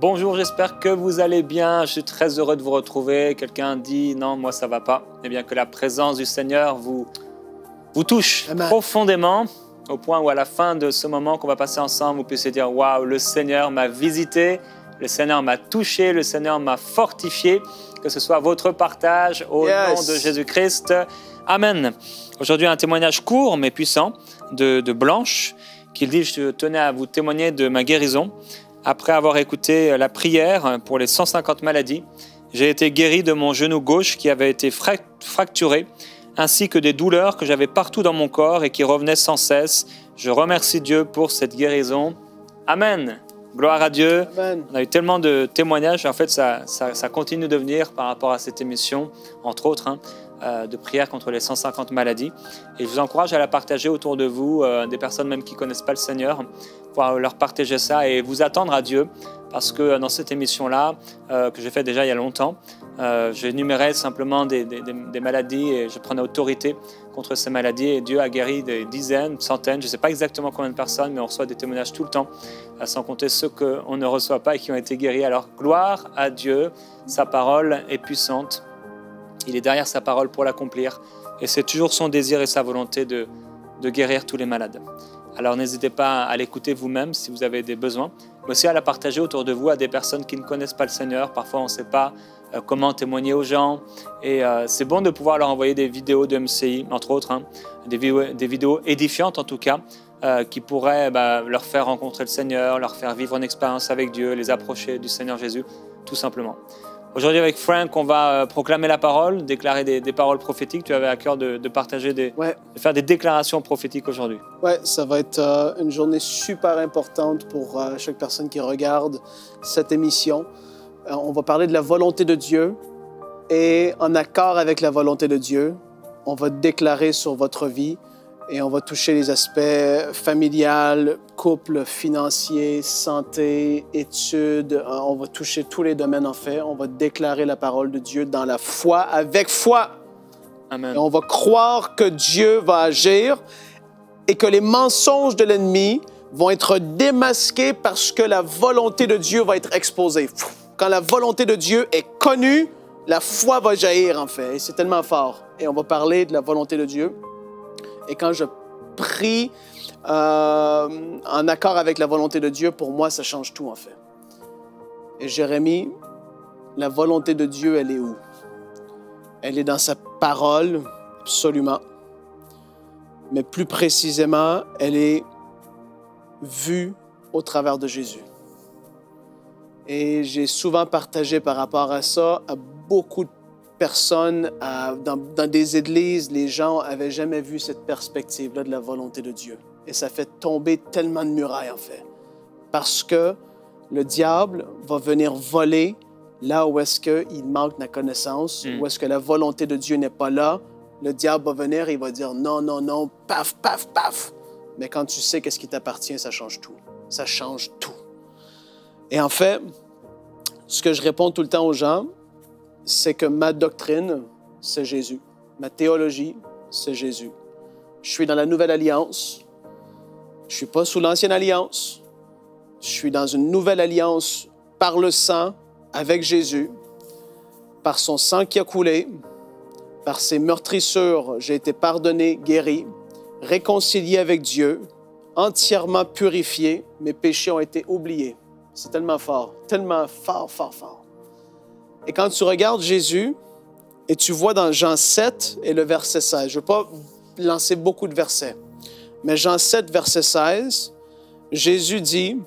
Bonjour, j'espère que vous allez bien. Je suis très heureux de vous retrouver. Quelqu'un dit non, moi ça va pas. Eh bien que la présence du Seigneur vous touche profondément, au point où à la fin de ce moment qu'on va passer ensemble, vous puissiez dire waouh, le Seigneur m'a visité, le Seigneur m'a touché, le Seigneur m'a fortifié. Que ce soit votre partage au nom de Jésus-Christ. Amen. Aujourd'hui, un témoignage court mais puissant de Blanche qui dit « Je tenais à vous témoigner de ma guérison. Après avoir écouté la prière pour les 150 maladies, j'ai été guéri de mon genou gauche qui avait été fracturé, ainsi que des douleurs que j'avais partout dans mon corps et qui revenaient sans cesse. Je remercie Dieu pour cette guérison. Amen. Gloire à Dieu. Amen. On a eu tellement de témoignages. En fait, ça continue de venir par rapport à cette émission, entre autres, de prière contre les 150 maladies. Et je vous encourage à la partager autour de vous, des personnes même qui ne connaissent pas le Seigneur, pour leur partager ça et vous attendre à Dieu. Parce que dans cette émission-là, que j'ai fait déjà il y a longtemps, j'énumérais simplement des maladies et je prenais autorité contre ces maladies. Et Dieu a guéri des dizaines, centaines, je ne sais pas exactement combien de personnes, mais on reçoit des témoignages tout le temps, sans compter ceux qu'on ne reçoit pas et qui ont été guéris. Alors gloire à Dieu, sa parole est puissante. Il est derrière sa parole pour l'accomplir. Et c'est toujours son désir et sa volonté de guérir tous les malades. Alors n'hésitez pas à l'écouter vous-même si vous avez des besoins, mais aussi à la partager autour de vous à des personnes qui ne connaissent pas le Seigneur. Parfois on ne sait pas comment témoigner aux gens et c'est bon de pouvoir leur envoyer des vidéos de MCI, entre autres, des vidéos édifiantes en tout cas, qui pourraient leur faire rencontrer le Seigneur, leur faire vivre une expérience avec Dieu, les approcher du Seigneur Jésus, tout simplement. Aujourd'hui, avec Frank, on va proclamer la parole, déclarer des paroles prophétiques. Tu avais à cœur de partager, de faire des déclarations prophétiques aujourd'hui. Oui, ça va être une journée super importante pour chaque personne qui regarde cette émission. On va parler de la volonté de Dieu et en accord avec la volonté de Dieu, on va déclarer sur votre vie et on va toucher les aspects familial, couple, financier, santé, études. On va toucher tous les domaines en fait. On va déclarer la parole de Dieu dans la foi, avec foi. Amen. Et on va croire que Dieu va agir et que les mensonges de l'ennemi vont être démasqués parce que la volonté de Dieu va être exposée. Quand la volonté de Dieu est connue, la foi va jaillir en fait. Et c'est tellement fort. Et on va parler de la volonté de Dieu. Et quand je prie en accord avec la volonté de Dieu, pour moi, ça change tout, en fait. Et Jérémie, la volonté de Dieu, elle est où? Elle est dans sa parole, absolument. Mais plus précisément, elle est vue au travers de Jésus. Et j'ai souvent partagé par rapport à ça à beaucoup de personnes, dans des églises, les gens n'avaient jamais vu cette perspective-là de la volonté de Dieu. Et ça fait tomber tellement de murailles, en fait. Parce que le diable va venir voler là où est-ce qu'il manque la connaissance, où est-ce que la volonté de Dieu n'est pas là. Le diable va venir et il va dire non, non, non, paf, paf, paf. Mais quand tu sais qu'est-ce qui t'appartient, ça change tout. Ça change tout. Et en fait, ce que je réponds tout le temps aux gens, c'est que ma doctrine, c'est Jésus. Ma théologie, c'est Jésus. Je suis dans la Nouvelle Alliance. Je ne suis pas sous l'Ancienne Alliance. Je suis dans une Nouvelle Alliance par le sang, avec Jésus, par son sang qui a coulé, par ses meurtrissures, j'ai été pardonné, guéri, réconcilié avec Dieu, entièrement purifié. Mes péchés ont été oubliés. C'est tellement fort, tellement fort, fort, fort. Et quand tu regardes Jésus, et tu vois dans Jean 7 et le verset 16, je ne vais pas lancer beaucoup de versets, mais Jean 7, verset 16, Jésus dit,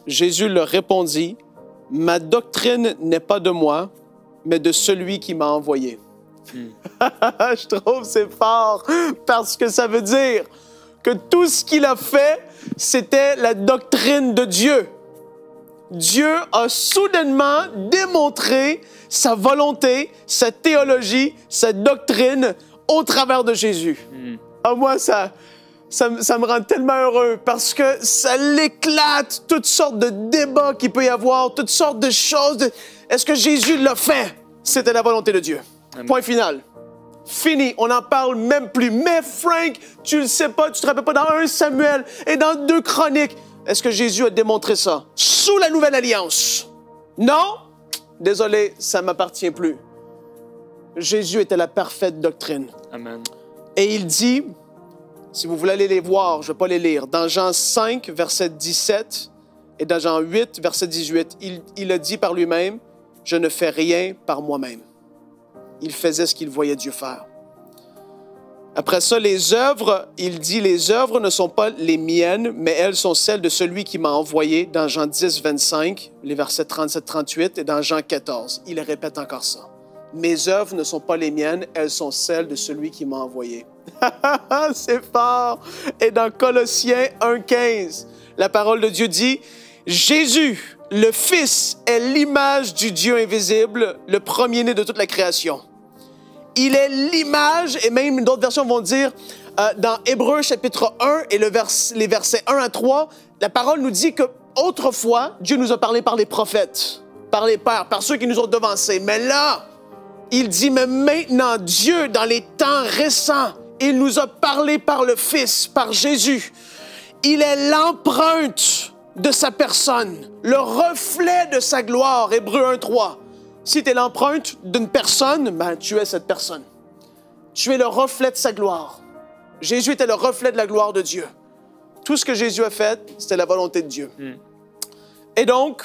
Jésus leur répondit, « Ma doctrine n'est pas de moi, mais de celui qui m'a envoyé. » Je trouve que c'est fort, parce que ça veut dire que tout ce qu'il a fait, c'était la doctrine de Dieu. Dieu a soudainement démontré sa volonté, sa théologie, sa doctrine au travers de Jésus. Ah, moi, ça me rend tellement heureux parce que ça l'éclate, toutes sortes de débats qu'il peut y avoir, toutes sortes de choses. Est-ce que Jésus l'a fait? C'était la volonté de Dieu. Amen. Point final. Fini, on n'en parle même plus. Mais Frank, tu le sais pas, tu te rappelles pas dans 1 Samuel et dans 2 Chroniques. Est-ce que Jésus a démontré ça? Sous la Nouvelle Alliance. Non, désolé, ça ne m'appartient plus. Jésus était la parfaite doctrine. Amen. Et il dit, si vous voulez aller les voir, je ne vais pas les lire, dans Jean 5, verset 17 et dans Jean 8, verset 18, il a dit par lui-même, « Je ne fais rien par moi-même. » Il faisait ce qu'il voyait Dieu faire. Après ça, les œuvres, il dit, « Les œuvres ne sont pas les miennes, mais elles sont celles de celui qui m'a envoyé. » Dans Jean 10, 25, les versets 37, 38 et dans Jean 14. Il répète encore ça. « Mes œuvres ne sont pas les miennes, elles sont celles de celui qui m'a envoyé. » C'est fort! Et dans Colossiens 1,15, la parole de Dieu dit, « Jésus, le Fils, est l'image du Dieu invisible, le premier-né de toute la création. » Il est l'image, et même d'autres versions vont dire, dans Hébreux chapitre 1 et les versets 1 à 3, la parole nous dit que autrefois, Dieu nous a parlé par les prophètes, par les pères, par ceux qui nous ont devancés. Mais là, il dit, mais maintenant, Dieu, dans les temps récents, il nous a parlé par le Fils, par Jésus. Il est l'empreinte de sa personne, le reflet de sa gloire, Hébreux 1, 3. Si tu es l'empreinte d'une personne, ben, tu es cette personne. Tu es le reflet de sa gloire. Jésus était le reflet de la gloire de Dieu. Tout ce que Jésus a fait, c'était la volonté de Dieu. Et donc,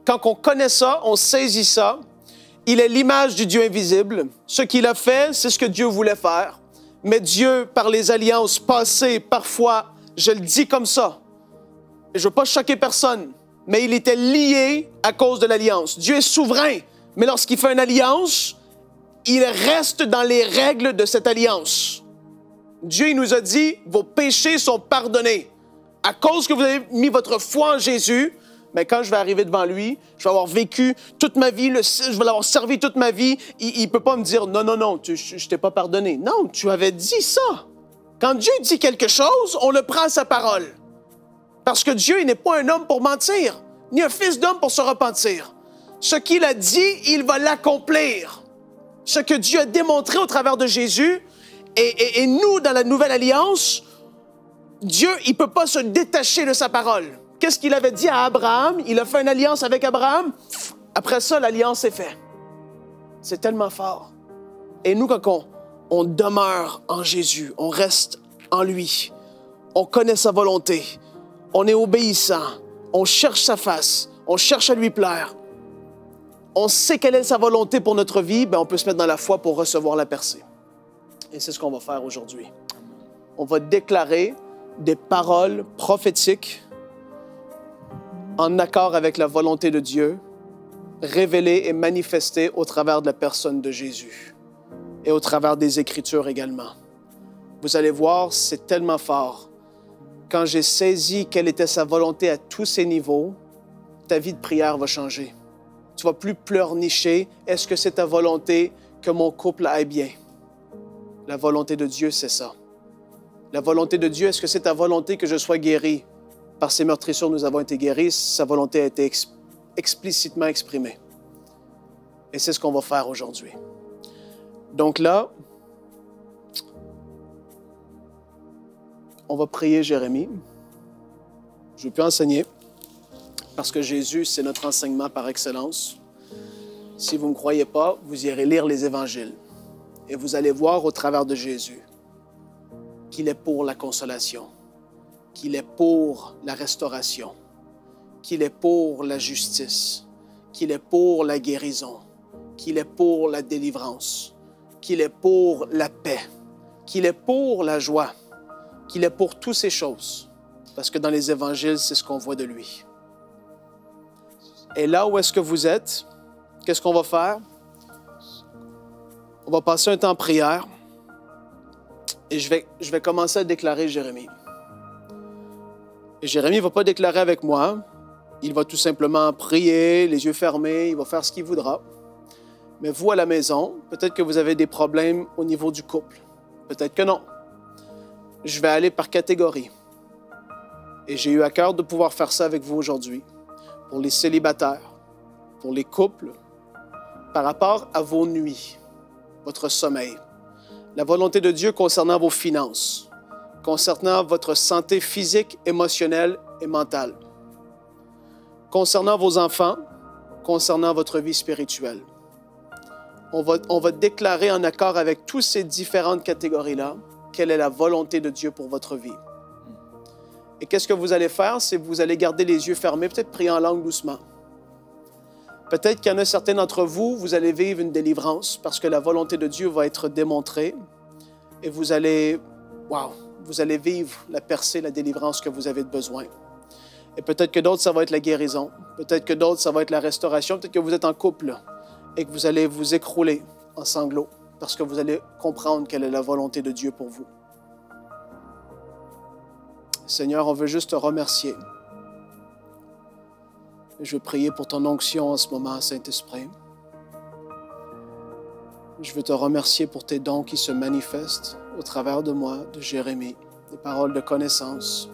quand on connaît ça, on saisit ça, il est l'image du Dieu invisible. Ce qu'il a fait, c'est ce que Dieu voulait faire. Mais Dieu, par les alliances passées, parfois, je le dis comme ça, je ne veux pas choquer personne, mais il était lié à cause de l'alliance. Dieu est souverain, mais lorsqu'il fait une alliance, il reste dans les règles de cette alliance. Dieu, il nous a dit, vos péchés sont pardonnés. À cause que vous avez mis votre foi en Jésus, mais quand je vais arriver devant lui, je vais avoir vécu toute ma vie, je vais l'avoir servi toute ma vie, il ne peut pas me dire, non, non, non, je ne t'ai pas pardonné. Non, tu avais dit ça. Quand Dieu dit quelque chose, on le prend à sa parole. Parce que Dieu, il n'est pas un homme pour mentir, ni un fils d'homme pour se repentir. Ce qu'il a dit, il va l'accomplir. Ce que Dieu a démontré au travers de Jésus, et nous, dans la nouvelle alliance, Dieu, il ne peut pas se détacher de sa parole. Qu'est-ce qu'il avait dit à Abraham? Il a fait une alliance avec Abraham. Après ça, l'alliance est faite. C'est tellement fort. Et nous, quand on demeure en Jésus, on reste en lui, on connaît sa volonté, on est obéissant, on cherche sa face, on cherche à lui plaire, on sait quelle est sa volonté pour notre vie, bien, on peut se mettre dans la foi pour recevoir la percée. Et c'est ce qu'on va faire aujourd'hui. On va déclarer des paroles prophétiques en accord avec la volonté de Dieu, révélées et manifestées au travers de la personne de Jésus et au travers des Écritures également. Vous allez voir, c'est tellement fort. Quand j'ai saisi quelle était sa volonté à tous ces niveaux, ta vie de prière va changer. Tu ne vas plus pleurnicher. Est-ce que c'est ta volonté que mon couple aille bien? La volonté de Dieu, c'est ça. La volonté de Dieu, est-ce que c'est ta volonté que je sois guéri? Par ces meurtrissures, nous avons été guéris. Sa volonté a été explicitement exprimée. Et c'est ce qu'on va faire aujourd'hui. Donc là, on va prier Jérémie. Je ne vais plus enseigner parce que Jésus, c'est notre enseignement par excellence. Si vous ne me croyez pas, vous irez lire les évangiles et vous allez voir au travers de Jésus qu'il est pour la consolation, qu'il est pour la restauration, qu'il est pour la justice, qu'il est pour la guérison, qu'il est pour la délivrance, qu'il est pour la paix, qu'il est pour la joie, qu'il est pour toutes ces choses. Parce que dans les évangiles, c'est ce qu'on voit de lui. Et là où est-ce que vous êtes, qu'est-ce qu'on va faire? On va passer un temps en prière et je vais commencer à déclarer Jérémie. Et Jérémie ne va pas déclarer avec moi. Il va tout simplement prier, les yeux fermés, il va faire ce qu'il voudra. Mais vous, à la maison, peut-être que vous avez des problèmes au niveau du couple. Peut-être que non. Je vais aller par catégorie. Et j'ai eu à cœur de pouvoir faire ça avec vous aujourd'hui. Pour les célibataires, pour les couples, par rapport à vos nuits, votre sommeil. La volonté de Dieu concernant vos finances, concernant votre santé physique, émotionnelle et mentale. concernant vos enfants, concernant votre vie spirituelle. On va déclarer en accord avec toutes ces différentes catégories-là quelle est la volonté de Dieu pour votre vie. Et qu'est-ce que vous allez faire? C'est que vous allez garder les yeux fermés, peut-être prier en langue doucement. Peut-être qu'il y en a certains d'entre vous, vous allez vivre une délivrance parce que la volonté de Dieu va être démontrée et vous allez vivre la percée, la délivrance que vous avez besoin. Et peut-être que d'autres, ça va être la guérison. Peut-être que d'autres, ça va être la restauration. Peut-être que vous êtes en couple et que vous allez vous écrouler en sanglots parce que vous allez comprendre quelle est la volonté de Dieu pour vous. Seigneur, on veut juste te remercier. Je veux prier pour ton onction en ce moment, Saint-Esprit. Je veux te remercier pour tes dons qui se manifestent au travers de moi, de Jérémie, des paroles de connaissance,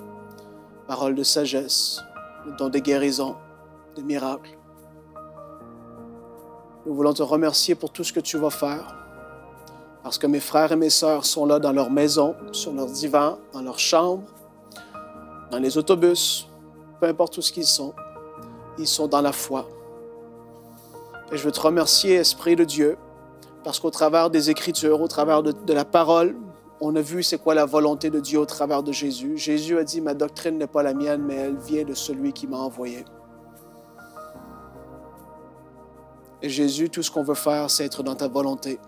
paroles de sagesse, le don de guérison, de miracles. Nous voulons te remercier pour tout ce que tu vas faire, parce que mes frères et mes sœurs sont là dans leur maison, sur leur divan, dans leur chambre, dans les autobus, peu importe où ils sont dans la foi. Et je veux te remercier, Esprit de Dieu, parce qu'au travers des Écritures, au travers de la parole, on a vu c'est quoi la volonté de Dieu au travers de Jésus. Jésus a dit, ma doctrine n'est pas la mienne, mais elle vient de celui qui m'a envoyé. Et Jésus, tout ce qu'on veut faire, c'est être dans ta volonté.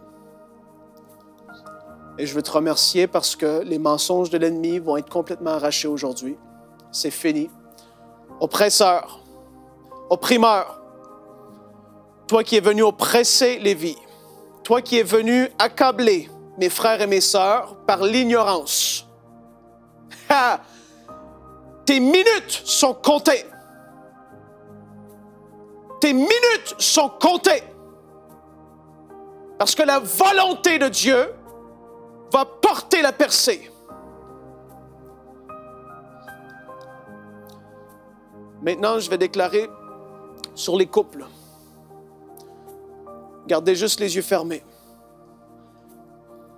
Et je veux te remercier parce que les mensonges de l'ennemi vont être complètement arrachés aujourd'hui. C'est fini. Oppresseur, opprimeur, toi qui es venu oppresser les vies, toi qui es venu accabler mes frères et mes sœurs par l'ignorance. Tes minutes sont comptées. Tes minutes sont comptées. Parce que la volonté de Dieu va porter la percée. Maintenant, je vais déclarer sur les couples. Gardez juste les yeux fermés.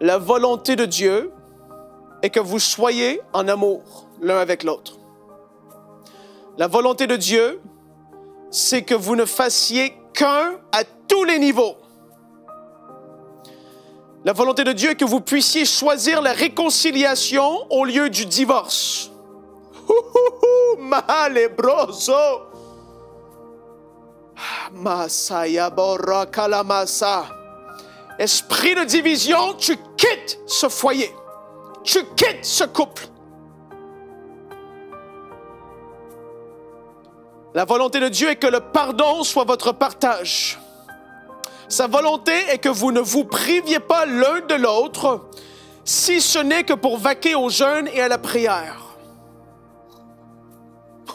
La volonté de Dieu est que vous soyez en amour l'un avec l'autre. La volonté de Dieu, c'est que vous ne fassiez qu'un à tous les niveaux. La volonté de Dieu est que vous puissiez choisir la réconciliation au lieu du divorce. Malebroso. Masaya bora kalamasa. Esprit de division, tu quittes ce foyer. Tu quittes ce couple. La volonté de Dieu est que le pardon soit votre partage. Sa volonté est que vous ne vous priviez pas l'un de l'autre, si ce n'est que pour vaquer au jeûne et à la prière.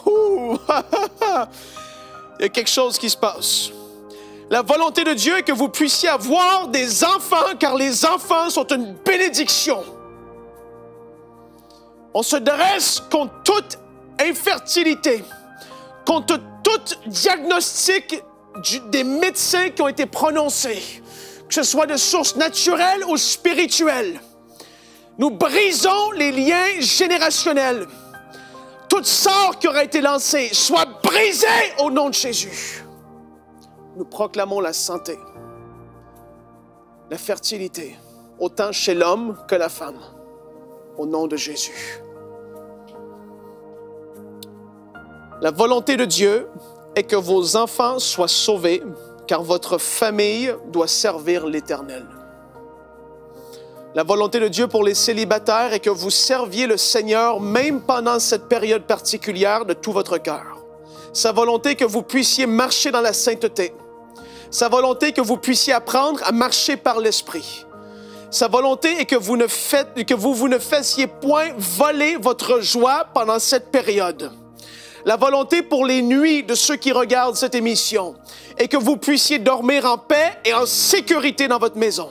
Il y a quelque chose qui se passe. La volonté de Dieu est que vous puissiez avoir des enfants, car les enfants sont une bénédiction. On se dresse contre toute infertilité, contre tout diagnostic des médecins qui ont été prononcés, que ce soit de source naturelle ou spirituelle. Nous brisons les liens générationnels. Toute sort qui aura été lancée soit brisée au nom de Jésus. Nous proclamons la santé, la fertilité, autant chez l'homme que la femme, au nom de Jésus. La volonté de Dieu est que vos enfants soient sauvés, car votre famille doit servir l'Éternel. La volonté de Dieu pour les célibataires est que vous serviez le Seigneur même pendant cette période particulière de tout votre cœur. Sa volonté est que vous puissiez marcher dans la sainteté. Sa volonté est que vous puissiez apprendre à marcher par l'Esprit. Sa volonté est que vous ne fassiez point voler votre joie pendant cette période. La volonté pour les nuits de ceux qui regardent cette émission est que vous puissiez dormir en paix et en sécurité dans votre maison.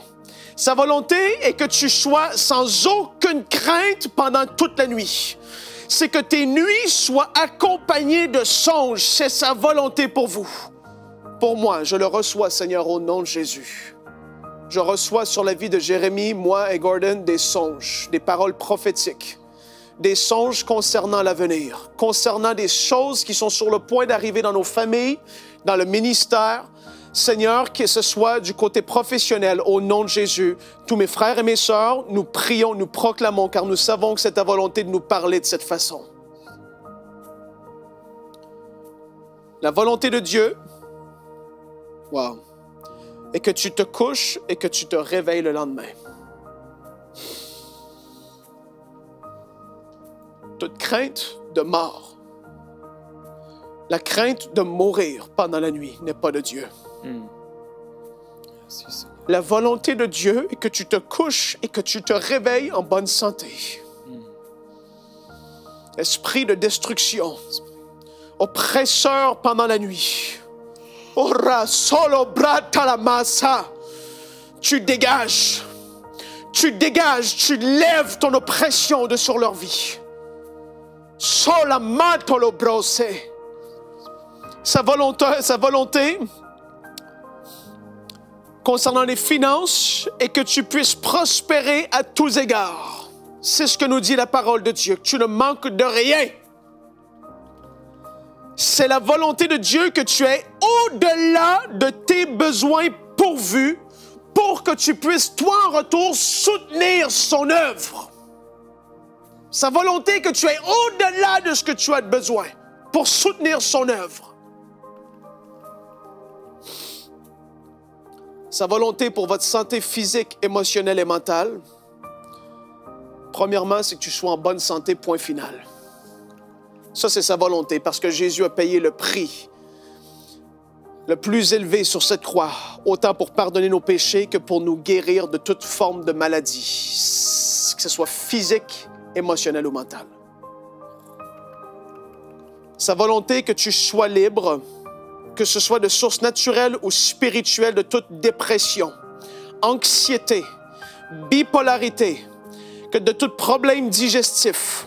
Sa volonté est que tu sois sans aucune crainte pendant toute la nuit. C'est que tes nuits soient accompagnées de songes. C'est sa volonté pour vous. Pour moi, je le reçois, Seigneur, au nom de Jésus. Je reçois sur la vie de Jérémie, moi et Gordon, des songes, des paroles prophétiques. des songes concernant l'avenir, concernant des choses qui sont sur le point d'arriver dans nos familles, dans le ministère. Seigneur, que ce soit du côté professionnel, au nom de Jésus, tous mes frères et mes sœurs, nous prions, nous proclamons, car nous savons que c'est ta volonté de nous parler de cette façon. La volonté de Dieu, wow, est que tu te couches et que tu te réveilles le lendemain. Toute crainte de mort, la crainte de mourir pendant la nuit n'est pas de Dieu. Merci, la volonté de Dieu est que tu te couches et que tu te réveilles en bonne santé. Esprit de destruction, oppresseur pendant la nuit. Ora solo brata la massa. Tu dégages, tu lèves ton oppression de sur leur vie. Sola matolo brosse. Sa volonté concernant les finances est que tu puisses prospérer à tous égards. C'est ce que nous dit la parole de Dieu, que tu ne manques de rien. C'est la volonté de Dieu que tu aies au-delà de tes besoins pourvus pour que tu puisses, toi, en retour, soutenir son œuvre. Sa volonté est que tu aies au-delà de ce que tu as de besoin pour soutenir son œuvre. Sa volonté pour votre santé physique, émotionnelle et mentale, premièrement, c'est que tu sois en bonne santé, point final. Ça, c'est sa volonté, parce que Jésus a payé le prix le plus élevé sur cette croix, autant pour pardonner nos péchés que pour nous guérir de toute forme de maladie, que ce soit physique, émotionnelle ou mentale. Sa volonté est que tu sois libre, que ce soit de source naturelle ou spirituelle, de toute dépression, anxiété, bipolarité, que de tout problème digestif.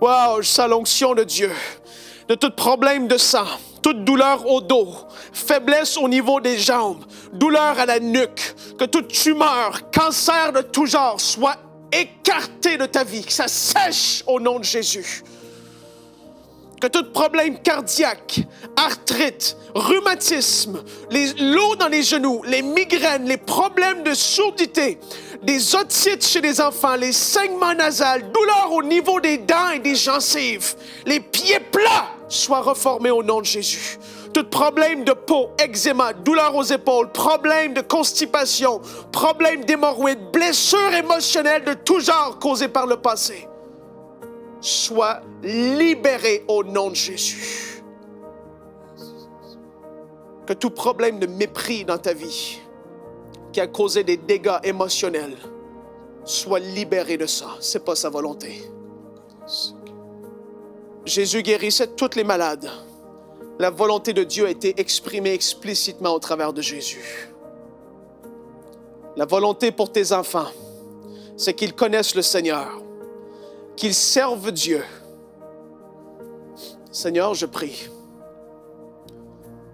Wow, je sens l'onction de Dieu. De tout problème de sang, toute douleur au dos, faiblesse au niveau des jambes, douleur à la nuque, que toute tumeur, cancer de tout genre soit écarté de ta vie, que ça sèche au nom de Jésus. Que tout problème cardiaque, arthrite, rhumatisme, l'eau dans les genoux, les migraines, les problèmes de surdité, des otites chez les enfants, les saignements nasales, douleurs au niveau des dents et des gencives, les pieds plats soient reformés au nom de Jésus. Tout problème de peau, eczéma, douleur aux épaules, problème de constipation, problème d'hémorroïdes, blessures émotionnelles de tout genre causées par le passé, sois libéré au nom de Jésus. Que tout problème de mépris dans ta vie qui a causé des dégâts émotionnels soit libéré de ça. C'est pas sa volonté. Jésus guérissait toutes les malades. La volonté de Dieu a été exprimée explicitement au travers de Jésus. La volonté pour tes enfants, c'est qu'ils connaissent le Seigneur, qu'ils servent Dieu. Seigneur, je prie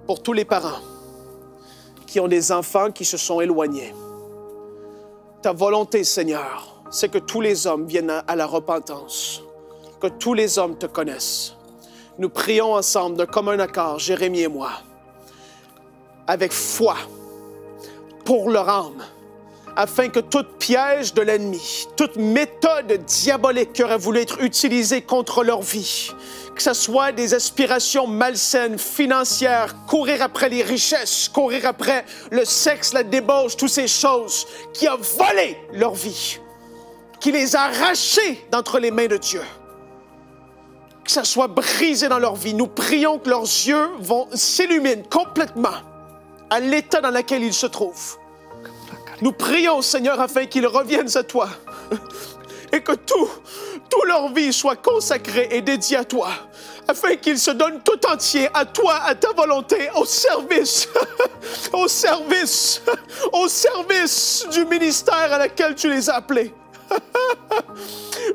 pour tous les parents qui ont des enfants qui se sont éloignés. Ta volonté, Seigneur, c'est que tous les hommes viennent à la repentance, que tous les hommes te connaissent. Nous prions ensemble de commun accord, Jérémie et moi, avec foi pour leur âme, afin que tout piège de l'ennemi, toute méthode diabolique qui aurait voulu être utilisée contre leur vie, que ce soit des aspirations malsaines, financières, courir après les richesses, courir après le sexe, la débauche, toutes ces choses qui ont volé leur vie, qui les a arrachées d'entre les mains de Dieu, que ça soit brisé dans leur vie. Nous prions que leurs yeux s'illuminent complètement à l'état dans lequel ils se trouvent. Nous prions, Seigneur, afin qu'ils reviennent à toi et que toute leur vie soit consacrée et dédiée à toi, afin qu'ils se donnent tout entier à toi, à ta volonté, au service, au service du ministère à laquelle tu les as appelés.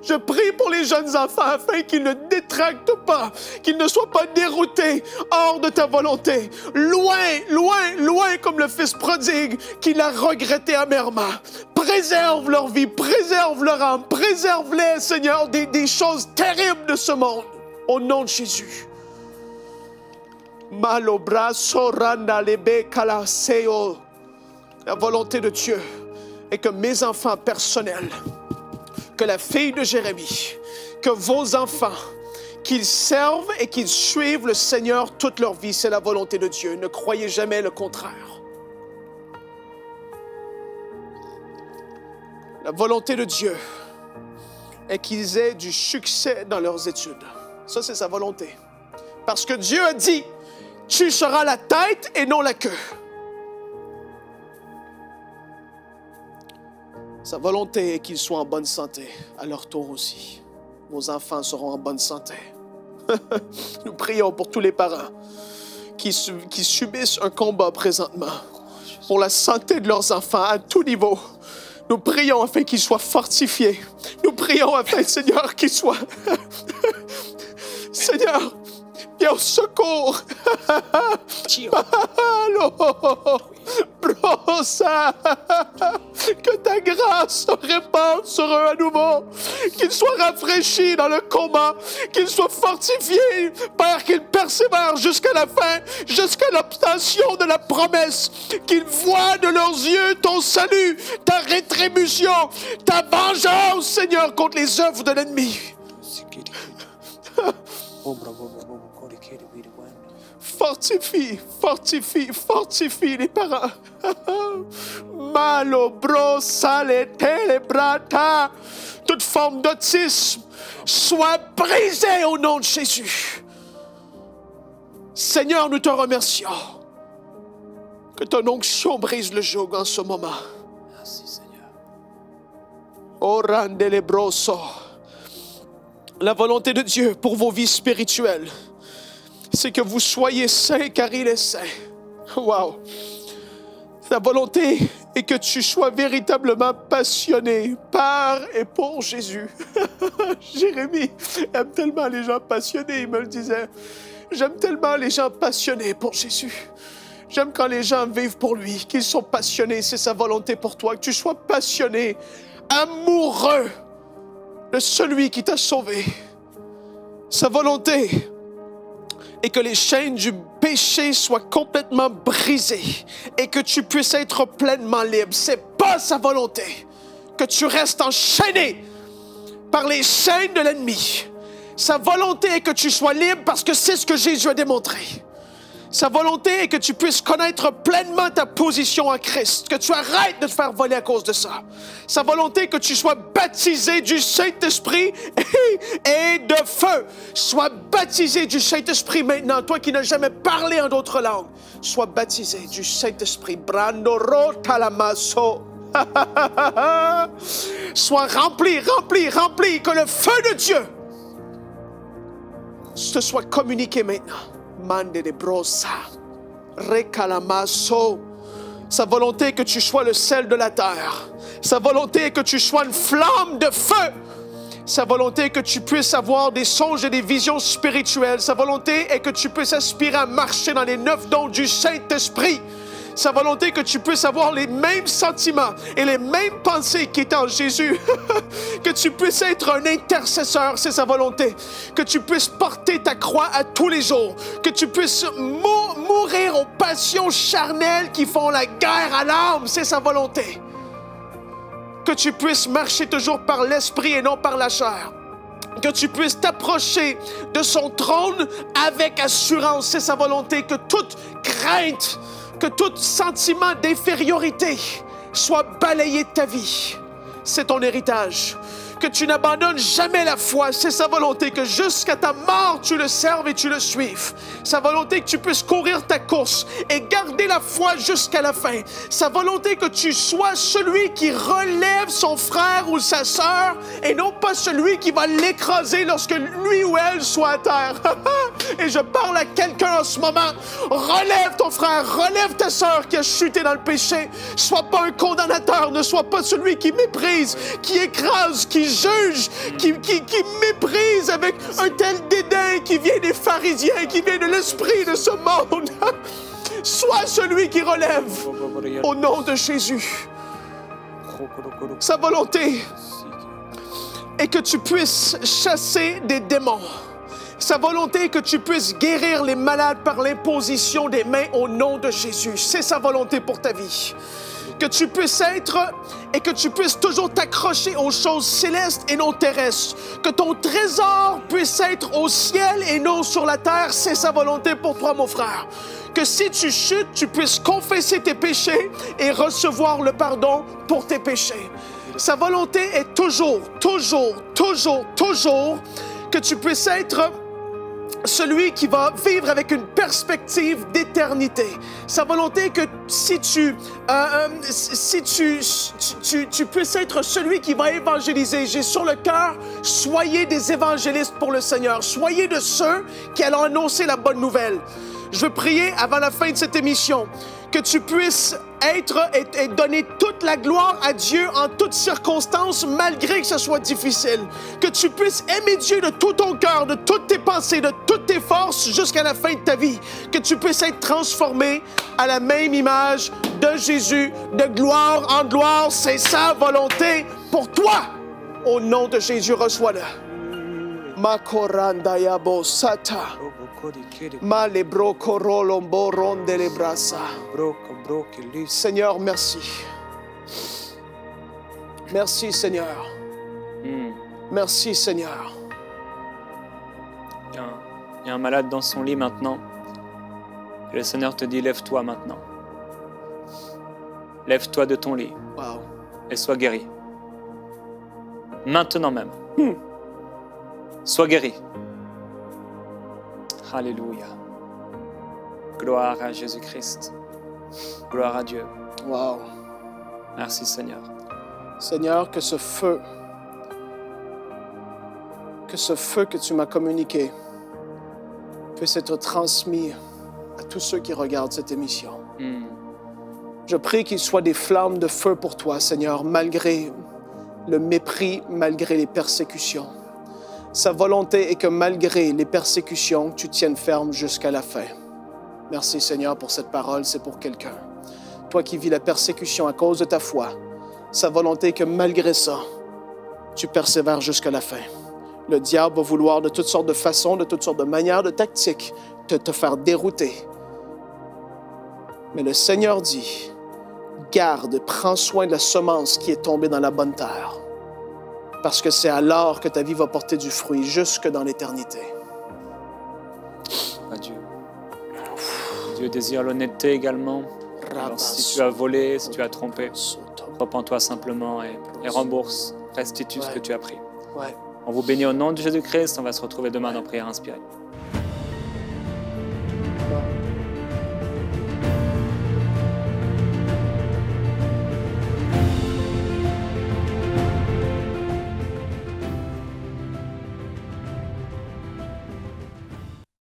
Je prie pour les jeunes enfants afin qu'ils ne détractent pas, qu'ils ne soient pas déroutés hors de ta volonté. Loin, loin, loin comme le fils prodigue qui l'a regretté amèrement. Préserve leur vie, préserve leur âme, préserve-les, Seigneur, des choses terribles de ce monde. Au nom de Jésus. La volonté de Dieu est que mes enfants personnels, que la fille de Jérémie, que vos enfants, qu'ils servent et qu'ils suivent le Seigneur toute leur vie. C'est la volonté de Dieu. Ne croyez jamais le contraire. La volonté de Dieu est qu'ils aient du succès dans leurs études. Ça, c'est sa volonté. Parce que Dieu a dit, tu seras la tête et non la queue. Sa volonté est qu'ils soient en bonne santé, à leur tour aussi. Vos enfants seront en bonne santé. Nous prions pour tous les parents qui subissent un combat présentement pour la santé de leurs enfants à tout niveau. Nous prions afin qu'ils soient fortifiés. Nous prions afin, Seigneur, qu'ils soient... Seigneur, viens au secours. Brosa, que ta grâce se répande sur eux à nouveau, qu'ils soient rafraîchis dans le combat, qu'ils soient fortifiés, Père, qu'ils persévèrent jusqu'à la fin, jusqu'à l'obtention de la promesse, qu'ils voient de leurs yeux ton salut, ta rétribution, ta vengeance, Seigneur, contre les œuvres de l'ennemi. Fortifie, fortifie, fortifie les parents. Malo, bro, sale, télébrata. Toute forme d'autisme soit brisée au nom de Jésus. Seigneur, nous te remercions. Que ton onction brise le joug en ce moment. Merci, Seigneur. Orande les brosso. La volonté de Dieu pour vos vies spirituelles, c'est que vous soyez saints car il est saint. Wow! La volonté est que tu sois véritablement passionné par et pour Jésus. Jérémie aime tellement les gens passionnés, il me le disait. J'aime tellement les gens passionnés pour Jésus. J'aime quand les gens vivent pour lui, qu'ils sont passionnés, c'est sa volonté pour toi, que tu sois passionné, amoureux de celui qui t'a sauvé. Sa volonté et que les chaînes du péché soient complètement brisées et que tu puisses être pleinement libre. C'est pas sa volonté que tu restes enchaîné par les chaînes de l'ennemi. Sa volonté est que tu sois libre parce que c'est ce que Jésus a démontré. Sa volonté est que tu puisses connaître pleinement ta position en Christ, que tu arrêtes de te faire voler à cause de ça. Sa volonté est que tu sois baptisé du Saint-Esprit et de feu. Sois baptisé du Saint-Esprit maintenant, toi qui n'as jamais parlé en d'autres langues. Sois baptisé du Saint-Esprit. Brandoro talamaso. Sois rempli, rempli, rempli, que le feu de Dieu te soit communiqué maintenant. Mande de brosa, recalamaso. Sa volonté est que tu sois le sel de la terre. Sa volonté est que tu sois une flamme de feu. Sa volonté est que tu puisses avoir des songes et des visions spirituelles. Sa volonté est que tu puisses aspirer à marcher dans les 9 dons du Saint-Esprit. Sa volonté est que tu puisses avoir les mêmes sentiments et les mêmes pensées qui étaient en Jésus. Que tu puisses être un intercesseur, c'est sa volonté. Que tu puisses porter ta croix à tous les jours. Que tu puisses mourir aux passions charnelles qui font la guerre à l'âme, c'est sa volonté. Que tu puisses marcher toujours par l'esprit et non par la chair. Que tu puisses t'approcher de son trône avec assurance, c'est sa volonté. Que toute crainte, que tout sentiment d'infériorité soit balayé de ta vie. C'est ton héritage. Que tu n'abandonnes jamais la foi. C'est sa volonté que jusqu'à ta mort, tu le serves et tu le suives. Sa volonté que tu puisses courir ta course et garder la foi jusqu'à la fin. Sa volonté que tu sois celui qui relève son frère ou sa sœur et non pas celui qui va l'écraser lorsque lui ou elle soit à terre. Et je parle à quelqu'un en ce moment. Relève ton frère, relève ta sœur qui a chuté dans le péché. Sois pas un condamnateur, ne sois pas celui qui méprise, qui écrase, qui juge, qui méprise avec un tel dédain qui vient des pharisiens, qui vient de l'esprit de ce monde. Sois celui qui relève au nom de Jésus. Sa volonté est que tu puisses chasser des démons. Sa volonté est que tu puisses guérir les malades par l'imposition des mains au nom de Jésus. C'est sa volonté pour ta vie. Que tu puisses être et que tu puisses toujours t'accrocher aux choses célestes et non terrestres. Que ton trésor puisse être au ciel et non sur la terre. C'est sa volonté pour toi, mon frère. Que si tu chutes, tu puisses confesser tes péchés et recevoir le pardon pour tes péchés. Sa volonté est toujours que tu puisses être celui qui va vivre avec une perspective d'éternité. Sa volonté est que si tu puisses être celui qui va évangéliser. J'ai sur le cœur, soyez des évangélistes pour le Seigneur. Soyez de ceux qui allons annoncer la bonne nouvelle. Je veux prier avant la fin de cette émission que tu puisses être et donner toute la gloire à Dieu en toutes circonstances, malgré que ce soit difficile. Que tu puisses aimer Dieu de tout ton cœur, de toutes tes pensées, de toutes tes forces jusqu'à la fin de ta vie. Que tu puisses être transformé à la même image de Jésus, de gloire en gloire. C'est sa volonté pour toi. Au nom de Jésus, reçois-le. Makorandayabo sata. Seigneur, merci. Merci, Seigneur. Merci, Seigneur. Il y a un malade dans son lit maintenant. Et le Seigneur te dit, lève-toi maintenant. Lève-toi de ton lit. Wow. Et sois guéri. Maintenant même. Sois guéri. Alléluia. Gloire à Jésus-Christ. Gloire à Dieu. Wow. Merci Seigneur. Seigneur, que ce feu que tu m'as communiqué puisse être transmis à tous ceux qui regardent cette émission. Je prie qu'il soit des flammes de feu pour toi, Seigneur, malgré le mépris, malgré les persécutions. Sa volonté est que malgré les persécutions, tu tiennes ferme jusqu'à la fin. Merci Seigneur pour cette parole, c'est pour quelqu'un. Toi qui vis la persécution à cause de ta foi, sa volonté est que malgré ça, tu persévères jusqu'à la fin. Le diable va vouloir de toutes sortes de façons, de toutes sortes de manières, de tactiques, te faire dérouter. Mais le Seigneur dit, garde, prends soin de la semence qui est tombée dans la bonne terre. Parce que c'est alors que ta vie va porter du fruit jusque dans l'éternité. Adieu. Dieu désire l'honnêteté également. Alors, si tu as volé, si tu as trompé, repens-toi simplement et rembourse, restitue ce que tu as pris. Ouais. On vous bénit au nom de Jésus-Christ. On va se retrouver demain dans Prière Inspirée.